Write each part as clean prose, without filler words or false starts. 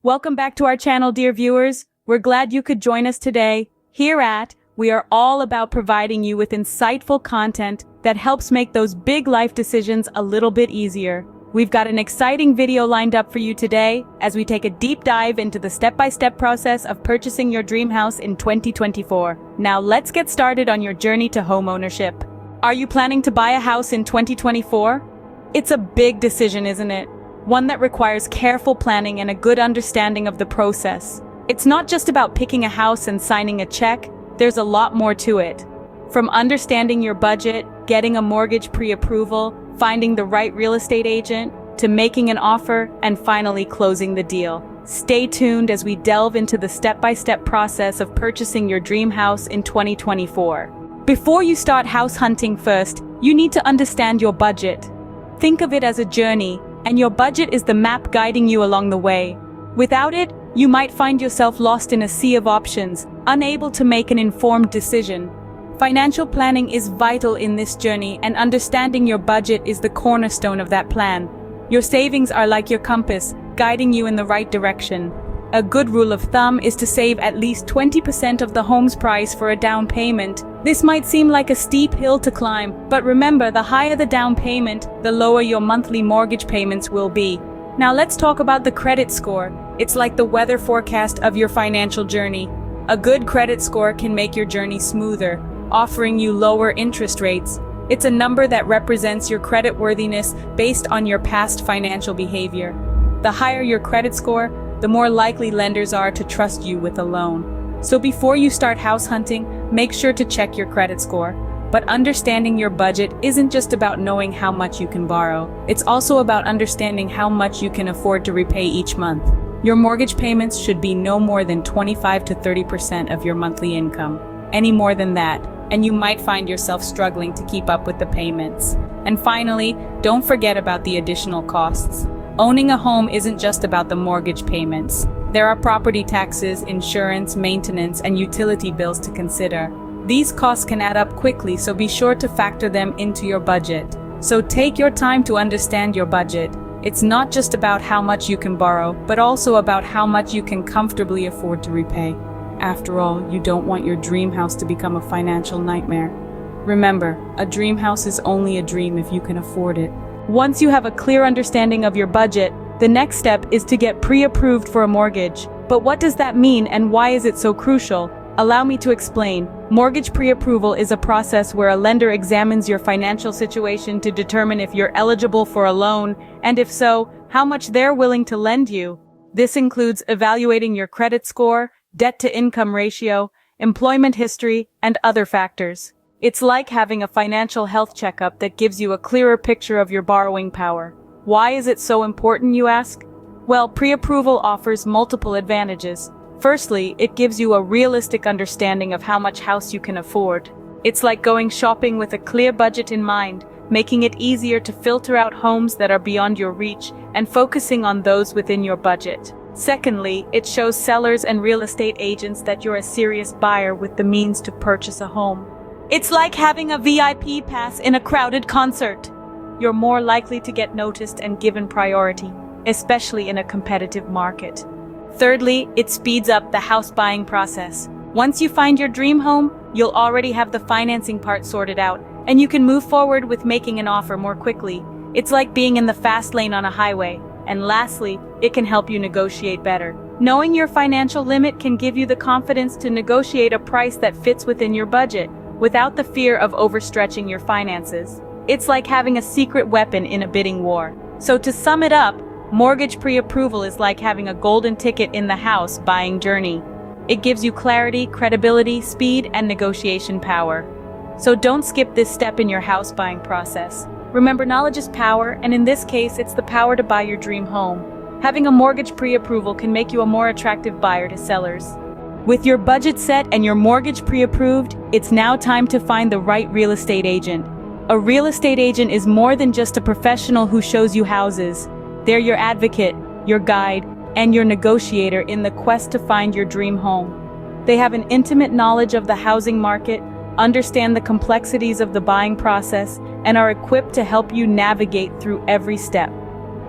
Welcome back to our channel, dear viewers. We're glad you could join us today. We are all about providing you with insightful content that helps make those big life decisions a little bit easier. We've got an exciting video lined up for you today as we take a deep dive into the step-by-step process of purchasing your dream house in 2024. Now let's get started on your journey to homeownership. Are you planning to buy a house in 2024? It's a big decision, isn't it? One that requires careful planning and a good understanding of the process. It's not just about picking a house and signing a check, there's a lot more to it. From understanding your budget, getting a mortgage pre-approval, finding the right real estate agent, to making an offer, and finally closing the deal. Stay tuned as we delve into the step-by-step process of purchasing your dream house in 2024. Before you start house hunting first, you need to understand your budget. Think of it as a journey, and your budget is the map guiding you along the way. Without it, you might find yourself lost in a sea of options, unable to make an informed decision. Financial planning is vital in this journey, and understanding your budget is the cornerstone of that plan. Your savings are like your compass, guiding you in the right direction. A good rule of thumb is to save at least 20% of the home's price for a down payment. This might seem like a steep hill to climb, but remember, the higher the down payment, the lower your monthly mortgage payments will be. Now let's talk about the credit score. It's like the weather forecast of your financial journey. A good credit score can make your journey smoother, offering you lower interest rates. It's a number that represents your creditworthiness based on your past financial behavior. The higher your credit score, the more likely lenders are to trust you with a loan. So before you start house hunting, make sure to check your credit score. But understanding your budget isn't just about knowing how much you can borrow. It's also about understanding how much you can afford to repay each month. Your mortgage payments should be no more than 25 to 30% of your monthly income. Any more than that, and you might find yourself struggling to keep up with the payments. And finally, don't forget about the additional costs. Owning a home isn't just about the mortgage payments. There are property taxes, insurance, maintenance, and utility bills to consider. These costs can add up quickly, so be sure to factor them into your budget. So take your time to understand your budget. It's not just about how much you can borrow, but also about how much you can comfortably afford to repay. After all, you don't want your dream house to become a financial nightmare. Remember, a dream house is only a dream if you can afford it. Once you have a clear understanding of your budget, the next step is to get pre-approved for a mortgage. But what does that mean, and why is it so crucial? Allow me to explain. Mortgage pre-approval is a process where a lender examines your financial situation to determine if you're eligible for a loan, and if so, how much they're willing to lend you. This includes evaluating your credit score, debt-to-income ratio, employment history, and other factors. It's like having a financial health checkup that gives you a clearer picture of your borrowing power. Why is it so important, you ask? Well, pre-approval offers multiple advantages. Firstly, it gives you a realistic understanding of how much house you can afford. It's like going shopping with a clear budget in mind, making it easier to filter out homes that are beyond your reach and focusing on those within your budget. Secondly, it shows sellers and real estate agents that you're a serious buyer with the means to purchase a home. It's like having a VIP pass in a crowded concert. You're more likely to get noticed and given priority, especially in a competitive market. Thirdly, it speeds up the house buying process. Once you find your dream home, you'll already have the financing part sorted out, and you can move forward with making an offer more quickly. It's like being in the fast lane on a highway. And lastly, it can help you negotiate better. Knowing your financial limit can give you the confidence to negotiate a price that fits within your budget, without the fear of overstretching your finances. It's like having a secret weapon in a bidding war. So to sum it up, mortgage pre-approval is like having a golden ticket in the house buying journey. It gives you clarity, credibility, speed, and negotiation power. So don't skip this step in your house buying process. Remember, knowledge is power, and in this case, it's the power to buy your dream home. Having a mortgage pre-approval can make you a more attractive buyer to sellers. With your budget set and your mortgage pre-approved, it's now time to find the right real estate agent. A real estate agent is more than just a professional who shows you houses. They're your advocate, your guide, and your negotiator in the quest to find your dream home. They have an intimate knowledge of the housing market, understand the complexities of the buying process, and are equipped to help you navigate through every step.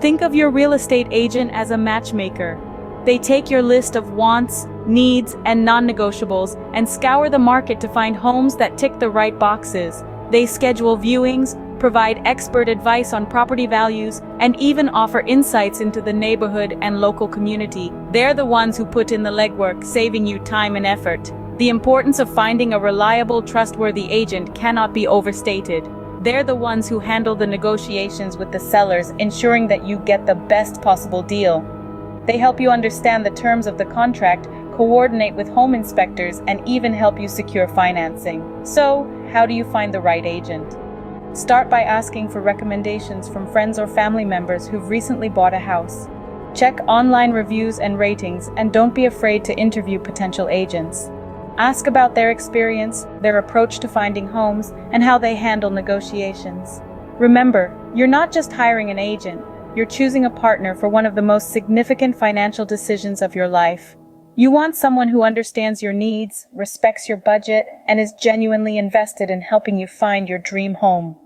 Think of your real estate agent as a matchmaker. They take your list of wants, needs, and non-negotiables and scour the market to find homes that tick the right boxes. They schedule viewings, provide expert advice on property values, and even offer insights into the neighborhood and local community. They're the ones who put in the legwork, saving you time and effort. The importance of finding a reliable, trustworthy agent cannot be overstated. They're the ones who handle the negotiations with the sellers, ensuring that you get the best possible deal. They help you understand the terms of the contract, coordinate with home inspectors, and even help you secure financing. So, how do you find the right agent? Start by asking for recommendations from friends or family members who've recently bought a house. Check online reviews and ratings, and don't be afraid to interview potential agents. Ask about their experience, their approach to finding homes, and how they handle negotiations. Remember, you're not just hiring an agent, you're choosing a partner for one of the most significant financial decisions of your life. You want someone who understands your needs, respects your budget, and is genuinely invested in helping you find your dream home.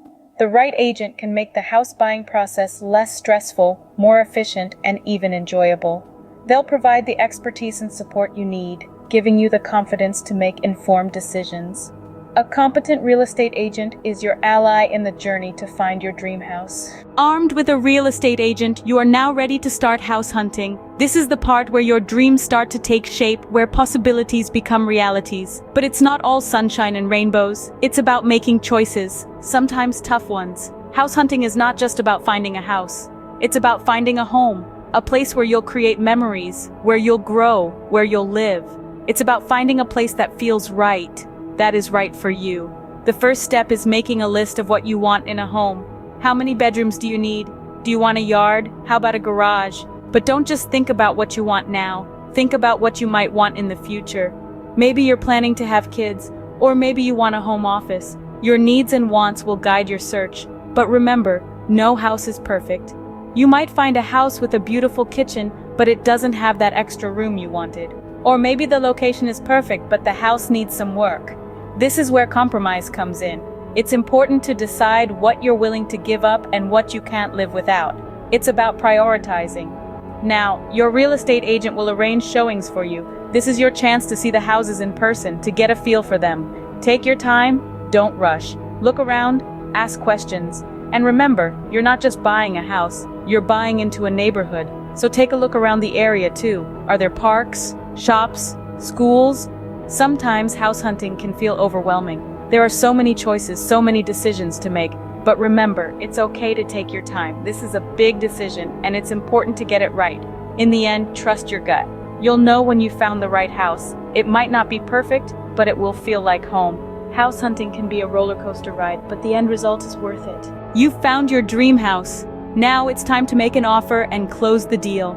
The right agent can make the house buying process less stressful, more efficient, and even enjoyable. They'll provide the expertise and support you need, giving you the confidence to make informed decisions. A competent real estate agent is your ally in the journey to find your dream house. Armed with a real estate agent, you are now ready to start house hunting. This is the part where your dreams start to take shape, where possibilities become realities. But it's not all sunshine and rainbows. It's about making choices, sometimes tough ones. House hunting is not just about finding a house. It's about finding a home, a place where you'll create memories, where you'll grow, where you'll live. It's about finding a place that feels right, that is right for you. The first step is making a list of what you want in a home. How many bedrooms do you need? Do you want a yard? How about a garage? But don't just think about what you want now. Think about what you might want in the future. Maybe you're planning to have kids, or maybe you want a home office. Your needs and wants will guide your search. But remember, no house is perfect. You might find a house with a beautiful kitchen, but it doesn't have that extra room you wanted. Or maybe the location is perfect, but the house needs some work. This is where compromise comes in. It's important to decide what you're willing to give up and what you can't live without. It's about prioritizing. Now, your real estate agent will arrange showings for you. This is your chance to see the houses in person, to get a feel for them. Take your time, don't rush. Look around, ask questions. And remember, you're not just buying a house, you're buying into a neighborhood. So take a look around the area too. Are there parks, shops, schools? Sometimes house hunting can feel overwhelming. There are so many choices, so many decisions to make. But remember, it's okay to take your time. This is a big decision, and it's important to get it right. In the end, trust your gut. You'll know when you found the right house. It might not be perfect, but it will feel like home. House hunting can be a roller coaster ride, but the end result is worth it. You've found your dream house. Now it's time to make an offer and close the deal.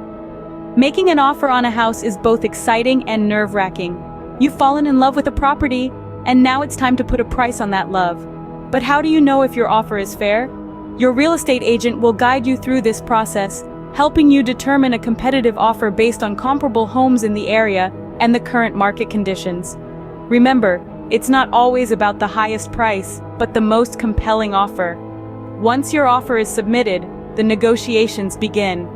Making an offer on a house is both exciting and nerve-wracking. You've fallen in love with a property, and now it's time to put a price on that love. But how do you know if your offer is fair? Your real estate agent will guide you through this process, helping you determine a competitive offer based on comparable homes in the area and the current market conditions. Remember, it's not always about the highest price, but the most compelling offer. Once your offer is submitted, the negotiations begin.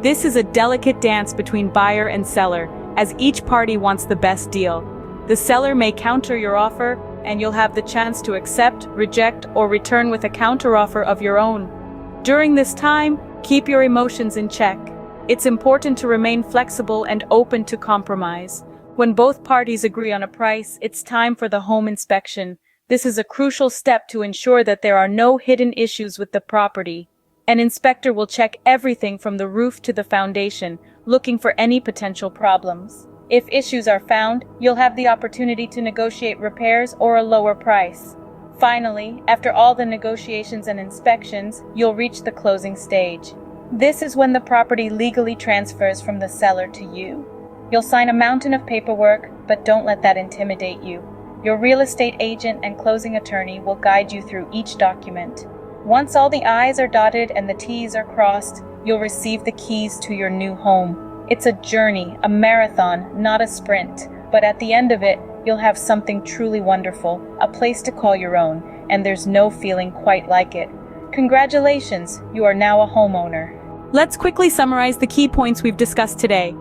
This is a delicate dance between buyer and seller, as each party wants the best deal. The seller may counter your offer, and you'll have the chance to accept, reject, or return with a counteroffer of your own. During this time, keep your emotions in check. It's important to remain flexible and open to compromise. When both parties agree on a price, it's time for the home inspection. This is a crucial step to ensure that there are no hidden issues with the property. An inspector will check everything from the roof to the foundation, looking for any potential problems. If issues are found, you'll have the opportunity to negotiate repairs or a lower price. Finally, after all the negotiations and inspections, you'll reach the closing stage. This is when the property legally transfers from the seller to you. You'll sign a mountain of paperwork, but don't let that intimidate you. Your real estate agent and closing attorney will guide you through each document. Once all the I's are dotted and the T's are crossed, you'll receive the keys to your new home. It's a journey, a marathon, not a sprint. But at the end of it, you'll have something truly wonderful, a place to call your own, and there's no feeling quite like it. Congratulations, you are now a homeowner. Let's quickly summarize the key points we've discussed today.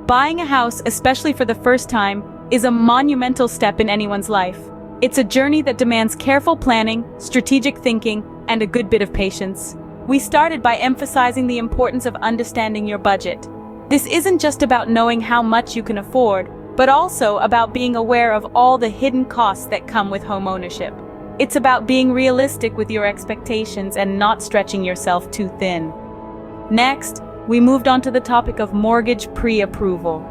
Buying a house, especially for the first time, is a monumental step in anyone's life. It's a journey that demands careful planning, strategic thinking, and a good bit of patience. We started by emphasizing the importance of understanding your budget. This isn't just about knowing how much you can afford, but also about being aware of all the hidden costs that come with homeownership. It's about being realistic with your expectations and not stretching yourself too thin. Next, we moved on to the topic of mortgage pre-approval.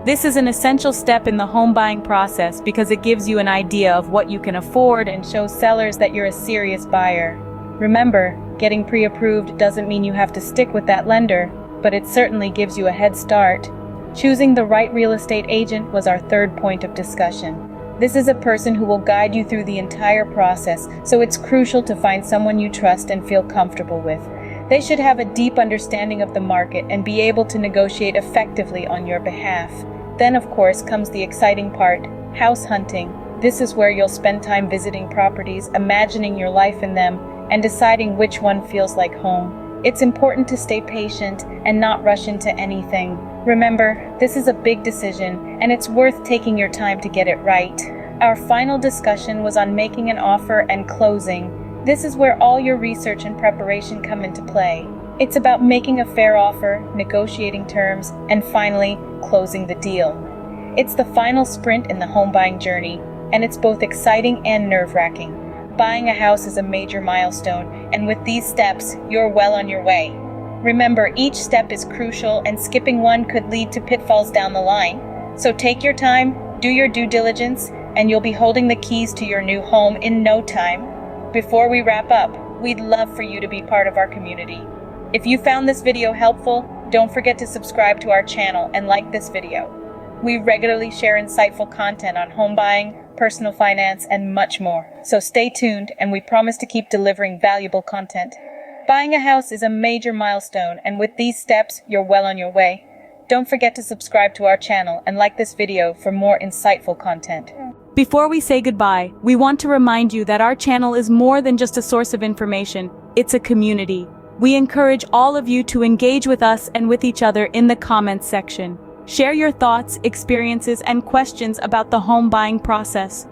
This is an essential step in the home buying process because it gives you an idea of what you can afford and shows sellers that you're a serious buyer. Remember, getting pre-approved doesn't mean you have to stick with that lender, but it certainly gives you a head start. Choosing the right real estate agent was our third point of discussion. This is a person who will guide you through the entire process, so it's crucial to find someone you trust and feel comfortable with. They should have a deep understanding of the market and be able to negotiate effectively on your behalf. Then, of course, comes the exciting part, house hunting. This is where you'll spend time visiting properties, imagining your life in them, and deciding which one feels like home. It's important to stay patient and not rush into anything. Remember, this is a big decision, and it's worth taking your time to get it right. Our final discussion was on making an offer and closing. This is where all your research and preparation come into play. It's about making a fair offer, negotiating terms, and finally, closing the deal. It's the final sprint in the home buying journey, and it's both exciting and nerve-wracking. Buying a house is a major milestone, and with these steps, you're well on your way. Remember, each step is crucial, and skipping one could lead to pitfalls down the line. So take your time, do your due diligence, and you'll be holding the keys to your new home in no time. Before we wrap up, we'd love for you to be part of our community. If you found this video helpful, don't forget to subscribe to our channel and like this video. We regularly share insightful content on home buying, personal finance, and much more. So stay tuned, and we promise to keep delivering valuable content. Buying a house is a major milestone, and with these steps, you're well on your way. Don't forget to subscribe to our channel and like this video for more insightful content. Before we say goodbye, we want to remind you that our channel is more than just a source of information, it's a community. We encourage all of you to engage with us and with each other in the comments section. Share your thoughts, experiences, and questions about the home buying process.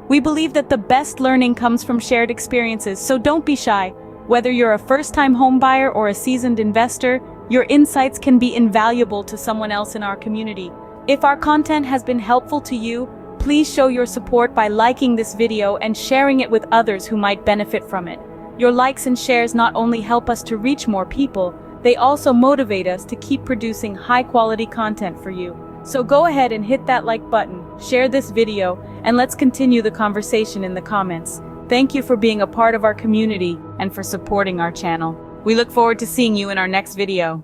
We believe that the best learning comes from shared experiences, so don't be shy. Whether you're a first-time home buyer or a seasoned investor, your insights can be invaluable to someone else in our community. If our content has been helpful to you, please show your support by liking this video and sharing it with others who might benefit from it. Your likes and shares not only help us to reach more people, they also motivate us to keep producing high-quality content for you. So go ahead and hit that like button, share this video, and let's continue the conversation in the comments. Thank you for being a part of our community and for supporting our channel. We look forward to seeing you in our next video.